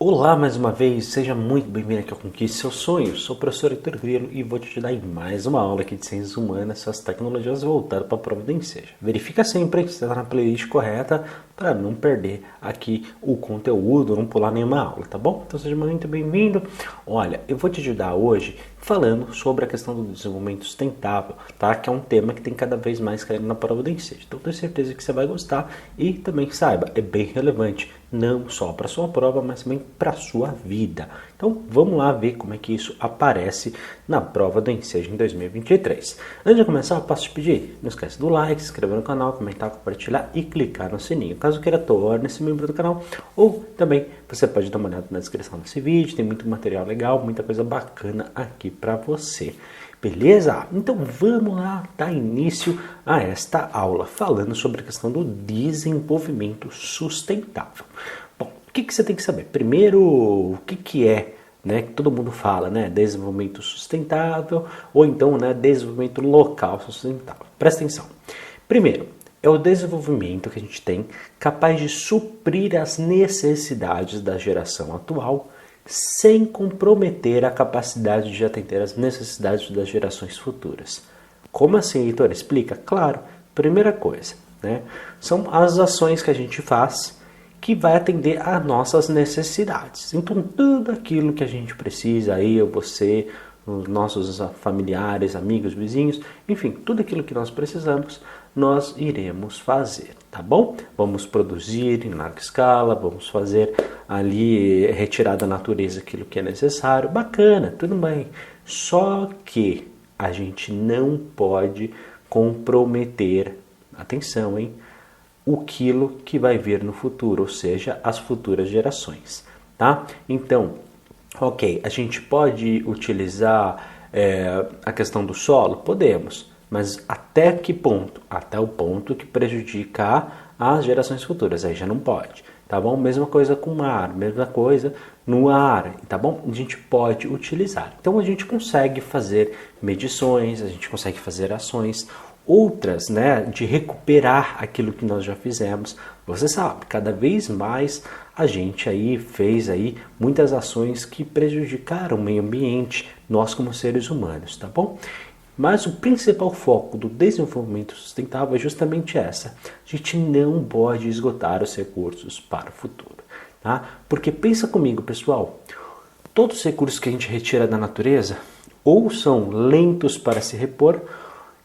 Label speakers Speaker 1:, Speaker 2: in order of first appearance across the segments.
Speaker 1: Olá mais uma vez, seja muito bem-vindo aqui ao Conquiste Seus Sonhos. Sou o professor Heitor Grilo e vou te ajudar em mais uma aula aqui de Ciências Humanas, essas tecnologias voltadas para a prova do Enseja. Verifica sempre que você está na playlist correta para não perder aqui o conteúdo, não pular nenhuma aula, tá bom? Então seja muito bem-vindo. Olha, eu vou te ajudar hoje falando sobre a questão do desenvolvimento sustentável, tá? Que é um tema que tem cada vez mais caído na prova do Enseja. Então tenho certeza que você vai gostar e também saiba, é bem relevante, não só para a sua prova, mas também para a sua vida. Então vamos lá ver como é que isso aparece na prova do Enseja em 2023. Antes de começar, eu posso te pedir, não esquece do like, se inscrever no canal, comentar, compartilhar e clicar no sininho. Caso queira, torne-se membro do canal ou também você pode dar uma olhada na descrição desse vídeo, tem muito material legal, muita coisa bacana aqui para você. Beleza? Então vamos lá dar início a esta aula falando sobre a questão do desenvolvimento sustentável. Bom, o que você tem que saber? Primeiro, o que é, né, que todo mundo fala, né, desenvolvimento sustentável ou então, né, desenvolvimento local sustentável. Presta atenção. Primeiro, é o desenvolvimento que a gente tem capaz de suprir as necessidades da geração atual sem comprometer a capacidade de atender às necessidades das gerações futuras. Como assim, Heitor? Explica. Claro, primeira coisa, né, são as ações que a gente faz que vai atender às nossas necessidades. Então, tudo aquilo que a gente precisa, eu, você, os nossos familiares, amigos, vizinhos, enfim, tudo aquilo que nós precisamos, nós iremos fazer, tá bom? Vamos produzir em larga escala, vamos fazer ali, retirar da natureza aquilo que é necessário, bacana, tudo bem. Só que a gente não pode comprometer, atenção, hein? Aquilo que vai vir no futuro, ou seja, as futuras gerações, tá? Então, ok, a gente pode utilizar a questão do solo? Podemos, mas até que ponto? Até o ponto que prejudicar as gerações futuras, aí já não pode, tá bom? Mesma coisa com o mar, mesma coisa no ar, tá bom? A gente pode utilizar. Então a gente consegue fazer medições, a gente consegue fazer ações, outras, né, de recuperar aquilo que nós já fizemos. Você sabe, cada vez mais a gente aí fez aí muitas ações que prejudicaram o meio ambiente, nós como seres humanos, tá bom? Mas o principal foco do desenvolvimento sustentável é justamente essa. A gente não pode esgotar os recursos para o futuro, tá? Porque pensa comigo, pessoal, todos os recursos que a gente retira da natureza ou são lentos para se repor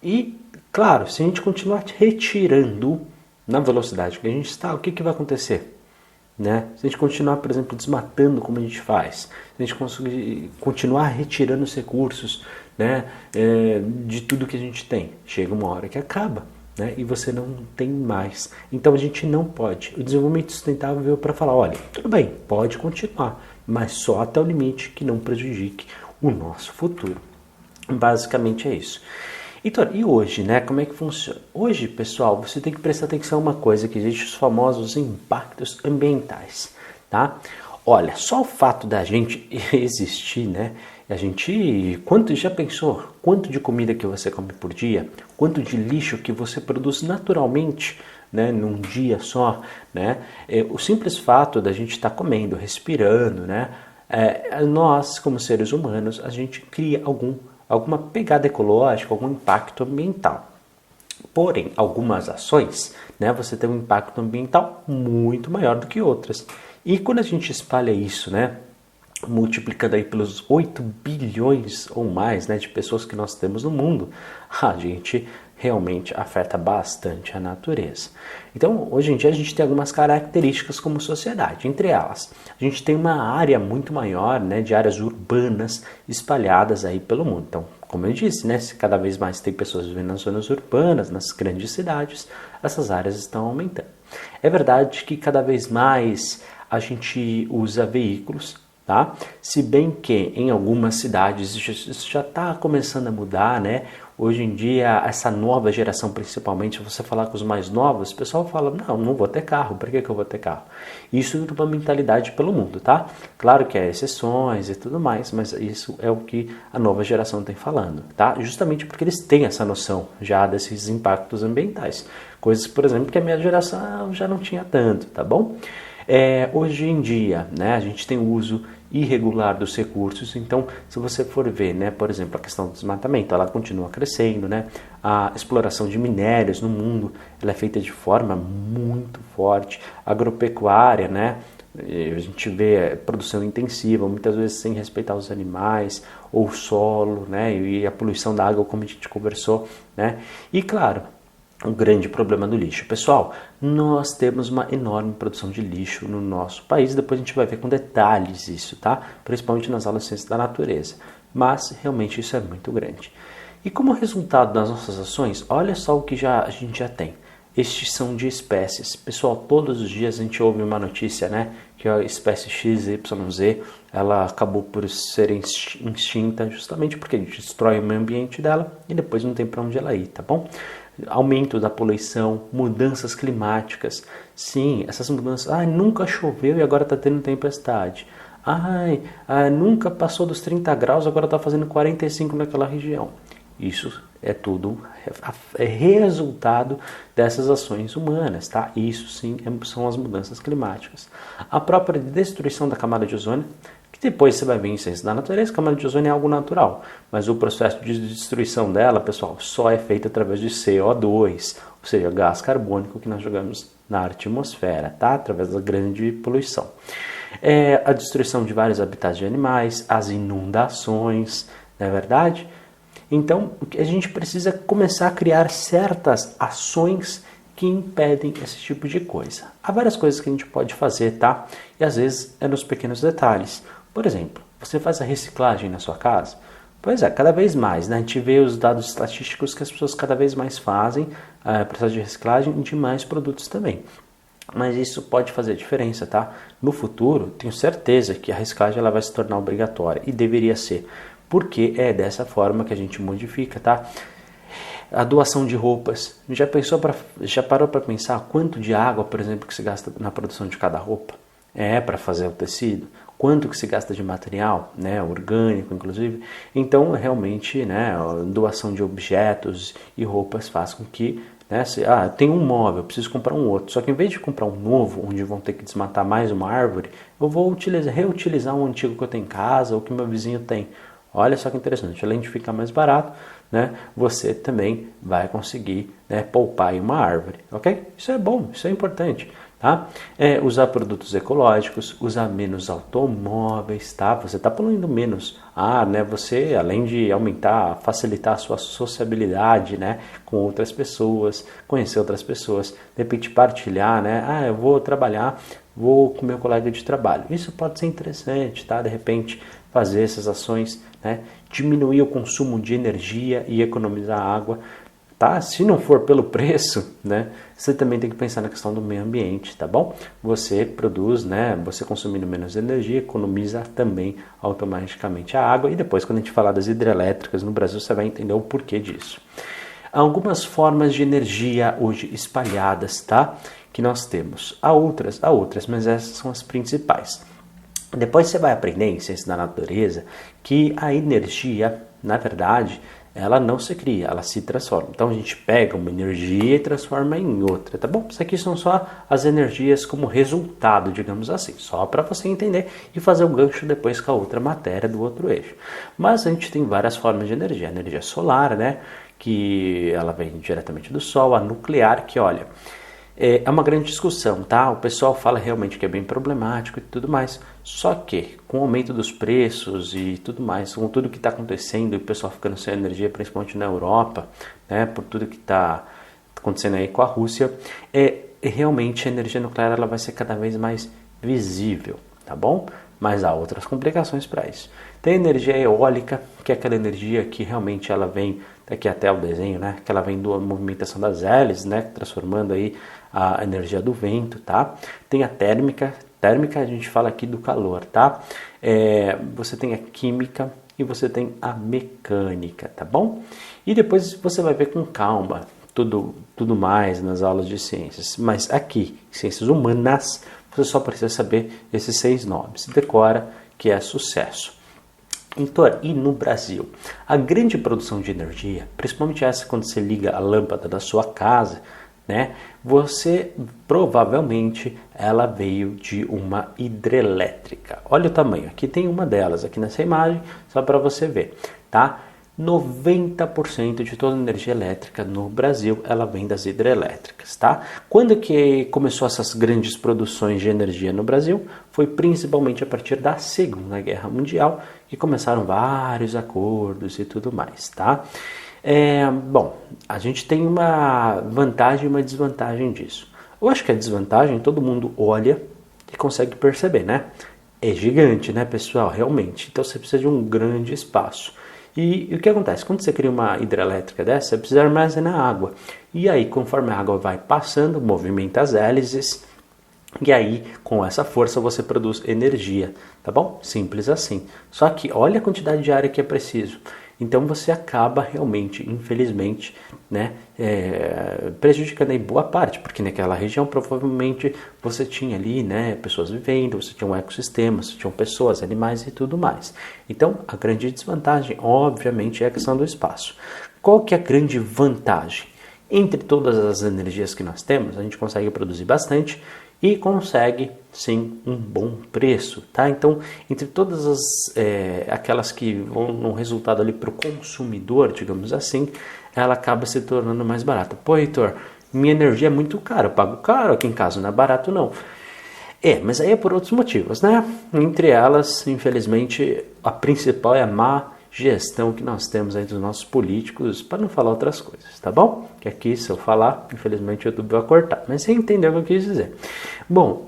Speaker 1: e, claro, se a gente continuar retirando na velocidade que a gente está, o que vai acontecer? Né? Se a gente continuar, por exemplo, desmatando como a gente faz, se a gente conseguir continuar retirando os recursos, né, de tudo que a gente tem, chega uma hora que acaba, né, e você não tem mais. Então a gente não pode. O desenvolvimento sustentável veio para falar, olha, tudo bem, pode continuar, mas só até o limite que não prejudique o nosso futuro. Basicamente é isso. Então, e hoje, né? Como é que funciona? Hoje, pessoal, você tem que prestar atenção a uma coisa que existe, os famosos impactos ambientais, tá? Olha, só o fato da gente existir, né? A gente, já pensou quanto de comida que você come por dia? Quanto de lixo que você produz naturalmente, né? Num dia só, né? O simples fato da gente estar comendo, respirando, né? Nós, como seres humanos, a gente cria alguma pegada ecológica, algum impacto ambiental. Porém, algumas ações, né, você tem um impacto ambiental muito maior do que outras. E quando a gente espalha isso, né, multiplicando aí pelos 8 bilhões ou mais, né, de pessoas que nós temos no mundo, a gente realmente afeta bastante a natureza. Então, hoje em dia a gente tem algumas características como sociedade. Entre elas, a gente tem uma área muito maior, né, de áreas urbanas espalhadas aí pelo mundo. Então, como eu disse, né, se cada vez mais tem pessoas vivendo nas zonas urbanas, nas grandes cidades, essas áreas estão aumentando. É verdade que cada vez mais a gente usa veículos, tá? Se bem que em algumas cidades isso já está começando a mudar, né? Hoje em dia, essa nova geração, principalmente, se você falar com os mais novos, o pessoal fala, não vou ter carro, por que eu vou ter carro? Isso é uma mentalidade pelo mundo, tá? Claro que há exceções e tudo mais, mas isso é o que a nova geração tem falando, tá? Justamente porque eles têm essa noção já desses impactos ambientais. Coisas, por exemplo, que a minha geração já não tinha tanto, tá bom? Hoje em dia, né, a gente tem o uso irregular dos recursos, então se você for ver, né, por exemplo, a questão do desmatamento, ela continua crescendo, né, a exploração de minérios no mundo, ela é feita de forma muito forte, agropecuária, né, a gente vê produção intensiva, muitas vezes sem respeitar os animais ou o solo, né, e a poluição da água, como a gente conversou, né, e claro, um grande problema do lixo. Pessoal, nós temos uma enorme produção de lixo no nosso país, depois a gente vai ver com detalhes isso, tá? Principalmente nas aulas de ciência da natureza, mas realmente isso é muito grande. E como resultado das nossas ações, olha só o que a gente já tem. Extinção de espécies. Pessoal, todos os dias a gente ouve uma notícia, né, que a espécie XYZ, ela acabou por ser extinta justamente porque a gente destrói o meio ambiente dela e depois não tem para onde ela ir, tá bom? Aumento da poluição, mudanças climáticas. Sim, essas mudanças. Nunca choveu e agora está tendo tempestade. Nunca passou dos 30 graus, agora está fazendo 45 naquela região. Isso é tudo resultado dessas ações humanas, tá? Isso sim são as mudanças climáticas. A própria destruição da camada de ozônio, que depois você vai ver em ciência da natureza, a camada de ozônio é algo natural, mas o processo de destruição dela, pessoal, só é feito através de CO2, ou seja, gás carbônico que nós jogamos na atmosfera, tá? Através da grande poluição. A destruição de vários habitats de animais, as inundações, não é verdade? Então, a gente precisa começar a criar certas ações que impedem esse tipo de coisa. Há várias coisas que a gente pode fazer, tá? E às vezes é nos pequenos detalhes. Por exemplo, você faz a reciclagem na sua casa? Pois é, cada vez mais, né? A gente vê os dados estatísticos que as pessoas cada vez mais fazem processo de reciclagem de mais produtos também. Mas isso pode fazer diferença, tá? No futuro, tenho certeza que a reciclagem ela vai se tornar obrigatória e deveria ser. Porque é dessa forma que a gente modifica, tá? A doação de roupas. Já parou para pensar quanto de água, por exemplo, que se gasta na produção de cada roupa? Para fazer o tecido. Quanto que se gasta de material, né, orgânico, inclusive. Então, realmente, né, a doação de objetos e roupas faz com que, né, eu tenho um móvel, eu preciso comprar um outro. Só que em vez de comprar um novo, onde vão ter que desmatar mais uma árvore, eu vou reutilizar um antigo que eu tenho em casa ou que meu vizinho tem. Olha só que interessante, além de ficar mais barato, né, você também vai conseguir, né, poupar em uma árvore, ok? Isso é bom, isso é importante, tá? Usar produtos ecológicos, usar menos automóveis, tá? Você está poluindo menos ar, né? Você, além de facilitar a sua sociabilidade, né, com outras pessoas, conhecer outras pessoas, de repente partilhar, né? Eu vou trabalhar, vou com meu colega de trabalho. Isso pode ser interessante, tá? De repente fazer essas ações, né? Diminuir o consumo de energia e economizar água, tá? Se não for pelo preço, né? Você também tem que pensar na questão do meio ambiente, tá bom? Você produz, né? Você consumindo menos energia, economiza também automaticamente a água. E depois, quando a gente falar das hidrelétricas no Brasil, você vai entender o porquê disso. Há algumas formas de energia hoje espalhadas, tá? Que nós temos. Há outras, mas essas são as principais. Depois você vai aprender em ciência da natureza que a energia, na verdade, ela não se cria, ela se transforma. Então a gente pega uma energia e transforma em outra, tá bom? Isso aqui são só as energias como resultado, digamos assim, só para você entender e fazer o gancho depois com a outra matéria do outro eixo. Mas a gente tem várias formas de energia. A energia solar, né, que ela vem diretamente do Sol, a nuclear, que olha, é uma grande discussão, tá? O pessoal fala realmente que é bem problemático e tudo mais. Só que, com o aumento dos preços e tudo mais, com tudo que está acontecendo e o pessoal ficando sem energia, principalmente na Europa, né? Por tudo que está acontecendo aí com a Rússia, realmente a energia nuclear ela vai ser cada vez mais visível, tá bom? Mas há outras complicações para isso. Tem a energia eólica, que é aquela energia que realmente ela vem, aqui até o desenho, né? Que ela vem da movimentação das hélices, né? Transformando aí a energia do vento, tá? Tem a térmica. Térmica a gente fala aqui do calor, tá? Você tem a química e você tem a mecânica, tá bom? E depois você vai ver com calma tudo mais nas aulas de ciências. Mas aqui, ciências humanas, você só precisa saber esses 6 nomes. Decora que é sucesso. Então, e no Brasil? A grande produção de energia, principalmente essa quando você liga a lâmpada da sua casa, né? Você provavelmente ela veio de uma hidrelétrica. Olha o tamanho, aqui tem uma delas aqui nessa imagem, só para você ver, tá? 90% de toda a energia elétrica no Brasil, ela vem das hidrelétricas, tá? Quando que começou essas grandes produções de energia no Brasil? Foi principalmente a partir da Segunda Guerra Mundial, que começaram vários acordos e tudo mais, tá? Bom, a gente tem uma vantagem e uma desvantagem disso. Eu acho que a desvantagem todo mundo olha e consegue perceber, né? É gigante, né, pessoal? Realmente. Então você precisa de um grande espaço. E o que acontece? Quando você cria uma hidrelétrica dessa, você precisa armazenar água. E aí, conforme a água vai passando, movimenta as hélices. E aí, com essa força, você produz energia, tá bom? Simples assim. Só que olha a quantidade de área que é preciso. Então você acaba realmente, infelizmente, né, prejudicando aí boa parte, porque naquela região provavelmente você tinha ali, né, pessoas vivendo, você tinha um ecossistema, você tinha pessoas, animais e tudo mais. Então a grande desvantagem, obviamente, é a questão do espaço. Qual que é a grande vantagem? Entre todas as energias que nós temos, a gente consegue produzir bastante e consegue, sim, um bom preço, tá? Então, entre todas aquelas que vão no resultado ali para o consumidor, digamos assim, ela acaba se tornando mais barata. Pô, Heitor, minha energia é muito cara, eu pago caro aqui em casa, não é barato não. Mas aí é por outros motivos, né? Entre elas, infelizmente, a principal é a má gestão que nós temos aí dos nossos políticos, para não falar outras coisas, tá bom? Que aqui, se eu falar, infelizmente o YouTube vai cortar, mas você entendeu o que eu quis dizer. Bom,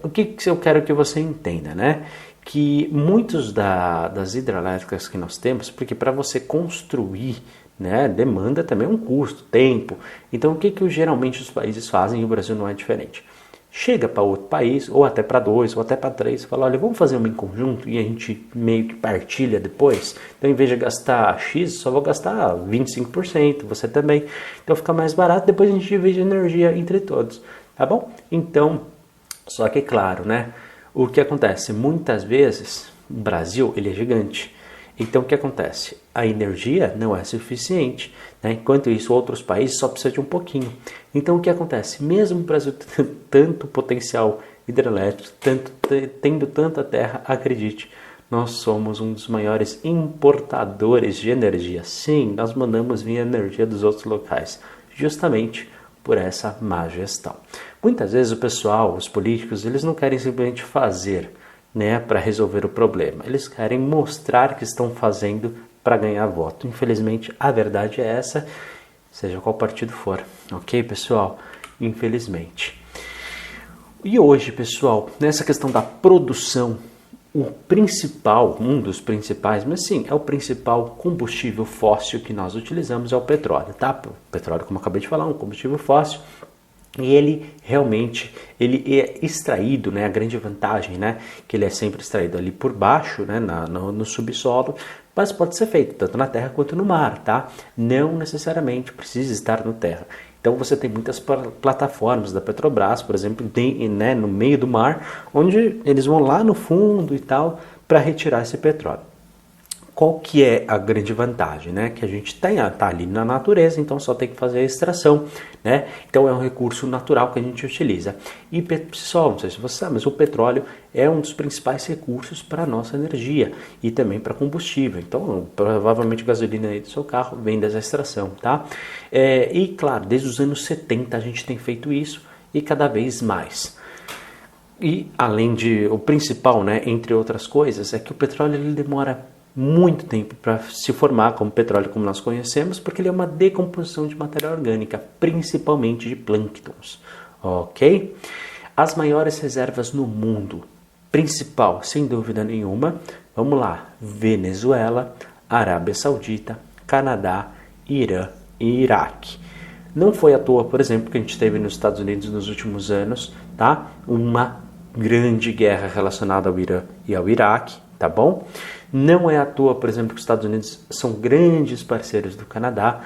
Speaker 1: o que eu quero que você entenda, né? Que muitos das hidrelétricas que nós temos, porque para você construir, né, demanda também um custo, tempo. Então, o que geralmente os países fazem e o Brasil não é diferente? Chega para outro país, ou até para dois, ou até para três, e fala, olha, vamos fazer uma em conjunto e a gente meio que partilha depois. Então, em vez de gastar X, só vou gastar 25%, você também. Então, fica mais barato, depois a gente divide a energia entre todos, tá bom? Então, só que claro, né? O que acontece? Muitas vezes, o Brasil, ele é gigante. Então, o que acontece? A energia não é suficiente, né? Enquanto isso, outros países só precisam de um pouquinho. Então, o que acontece? Mesmo o Brasil tendo tanto potencial hidrelétrico, tendo tanta terra, acredite, nós somos um dos maiores importadores de energia. Sim, nós mandamos vir energia dos outros locais, justamente por essa má gestão. Muitas vezes o pessoal, os políticos, eles não querem simplesmente fazer, né, para resolver o problema. Eles querem mostrar que estão fazendo para ganhar voto. Infelizmente, a verdade é essa, seja qual partido for. Ok, pessoal? Infelizmente. E hoje, pessoal, nessa questão da produção, o principal, um dos principais, mas sim, é o principal combustível fóssil que nós utilizamos é o petróleo, tá? O petróleo, como eu acabei de falar, é um combustível fóssil. E ele realmente, ele é extraído, né, a grande vantagem, né, que ele é sempre extraído ali por baixo, né, no subsolo, mas pode ser feito tanto na terra quanto no mar, tá? Não necessariamente precisa estar na terra. Então você tem muitas plataformas da Petrobras, por exemplo, né, no meio do mar, onde eles vão lá no fundo e tal, para retirar esse petróleo. Qual que é a grande vantagem, né? Que a gente tá ali na natureza, então só tem que fazer a extração, né? Então é um recurso natural que a gente utiliza. E pessoal, não sei se você sabe, mas o petróleo é um dos principais recursos para a nossa energia e também para combustível. Então, provavelmente a gasolina aí do seu carro vem dessa extração, tá? E claro, desde os anos 70 a gente tem feito isso e cada vez mais. E além de, o principal, né, entre outras coisas, é que o petróleo ele demora muito tempo para se formar como petróleo como nós conhecemos, porque ele é uma decomposição de matéria orgânica, principalmente de plânctons, ok? As maiores reservas no mundo, principal, sem dúvida nenhuma, vamos lá, Venezuela, Arábia Saudita, Canadá, Irã e Iraque. Não foi à toa, por exemplo, que a gente teve nos Estados Unidos nos últimos anos, tá? Uma grande guerra relacionada ao Irã e ao Iraque, tá bom? Não é à toa, por exemplo, que os Estados Unidos são grandes parceiros do Canadá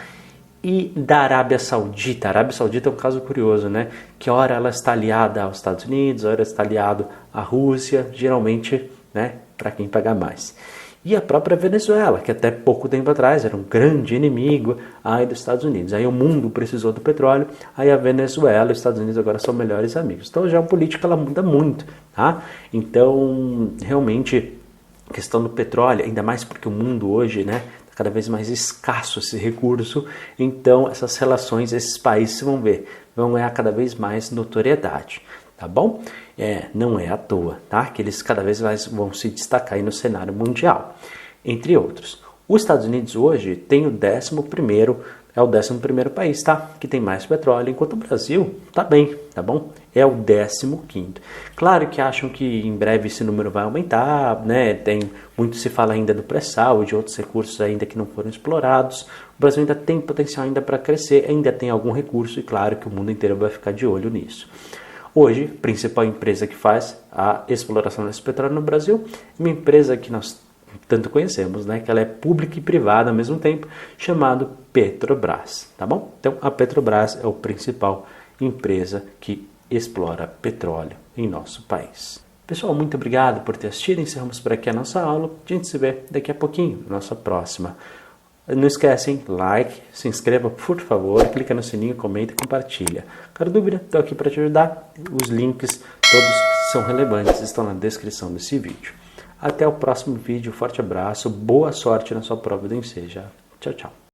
Speaker 1: e da Arábia Saudita. A Arábia Saudita é um caso curioso, né? Que ora ela está aliada aos Estados Unidos, ora está aliada à Rússia, geralmente, né, para quem paga mais. E a própria Venezuela, que até pouco tempo atrás era um grande inimigo aí dos Estados Unidos. Aí o mundo precisou do petróleo, aí a Venezuela e os Estados Unidos agora são melhores amigos. Então a geopolítica ela muda muito, tá? Então, realmente, a questão do petróleo, ainda mais porque o mundo hoje, né, está cada vez mais escasso esse recurso, então essas relações, esses países vão ganhar cada vez mais notoriedade. Tá bom? Não é à toa, tá? Que eles cada vez mais vão se destacar aí no cenário mundial, entre outros. Os Estados Unidos hoje tem o 11º país, tá? Que tem mais petróleo, enquanto o Brasil tá bem, tá bom? É o 15º. Claro que acham que em breve esse número vai aumentar, né? Muito se fala ainda do pré-sal e de outros recursos ainda que não foram explorados. O Brasil ainda tem potencial ainda para crescer, ainda tem algum recurso e claro que o mundo inteiro vai ficar de olho nisso. Hoje, a principal empresa que faz a exploração desse petróleo no Brasil é uma empresa que nós tanto conhecemos, né? Que ela é pública e privada ao mesmo tempo, chamado Petrobras, tá bom? Então, a Petrobras é a principal empresa que explora petróleo em nosso país. Pessoal, muito obrigado por ter assistido. Encerramos por aqui a nossa aula. A gente se vê daqui a pouquinho, na nossa próxima. Não esquecem, like, se inscreva por favor, clica no sininho, comenta e compartilha. Qualquer dúvida, estou aqui para te ajudar. Os links, todos que são relevantes, estão na descrição desse vídeo. Até o próximo vídeo, forte abraço, boa sorte na sua prova do Enseja. Tchau, tchau.